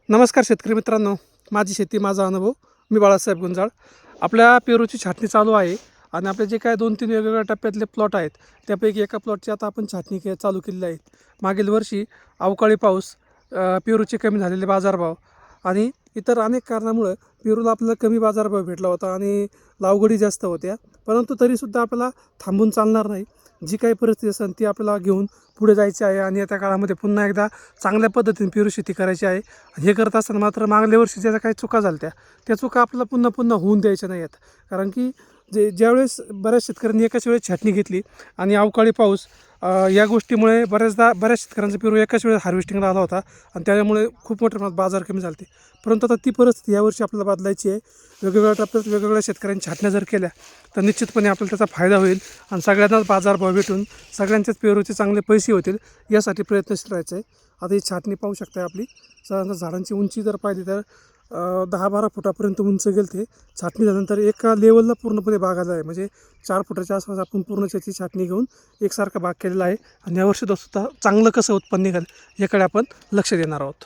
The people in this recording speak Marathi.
नमस्कार शेतकरी मित्रांनो, माझी शेती माझा अनुभव. मी बाळासाहेब गुंजाळ. आपल्या पेरूची छाटणी चालू आहे आणि आपले जे काय 2-3 वेगवेगळ्या टप्प्यातले प्लॉट आहेत, त्यापैकी एका प्लॉटची आता आपण छाटणी चालू केलेली आहे. मागील वर्षी अवकाळी पाऊस, पेरूचे कमी झालेले बाजारभाव आणि इतर अनेक कारणामुळं पेरूला आपल्याला कमी बाजारभाव भेटला होता आणि लागवडी जास्त होत्या. परंतु तरीसुद्धा आपल्याला थांबून चालणार नाही. जी काही परिस्थिती असेल ती आपल्याला घेऊन पुढे जायची आहे आणि येत्या काळामध्ये पुन्हा एकदा चांगल्या पद्धतीने पेरू शेती करायची आहे. हे करत असताना मात्र मागल्या वर्षी ज्या काही चुका झाल्या त्या चुका आपल्याला पुन्हा पुन्हा होऊन द्यायच्या नाही आहेत. कारण की ज्यावेळेस बऱ्याच शेतकऱ्यांनी एकाच वेळेस छाटणी घेतली आणि अवकाळी पाऊस, या गोष्टीमुळे बऱ्याच शेतकऱ्यांचा पेरू एकाच वेळेस हार्वेस्टिंगला आला होता आणि त्यामुळे खूप मोठ्या प्रमाणात बाजार कमी झाले. परंतु आता ती परिस्थिती यावर्षी आपल्याला बदलायची आहे. वेगवेगळ्या टप्प्यात वेगवेगळ्या शेतकऱ्यांनी छाटण्या जर केल्या तर निश्चितपणे आपल्याला त्याचा फायदा होईल आणि सगळ्यांनाच बाजारभाव भेटून सगळ्यांच्याच पेरूचे चांगले पैसे होतील, यासाठी प्रयत्नशील राहायचं आहे. आता ही छाटणी पाहू शकता आपली. साधारणतः झाडांची उंची जर पाहिली तर 10-12 फुटापर्यंत उंच गेलते. छाटणी झाल्यानंतर एका लेवलला पूर्णपणे बाग आला आहे. म्हणजे 4 फुटाच्या आसपास आपण पूर्ण त्याची छाटणी घेऊन एकसारखा बाग केलेला आहे आणि यावर्षी सुद्धा चांगलं कसं उत्पन्न निघेल याकडे आपण लक्ष देणार आहोत.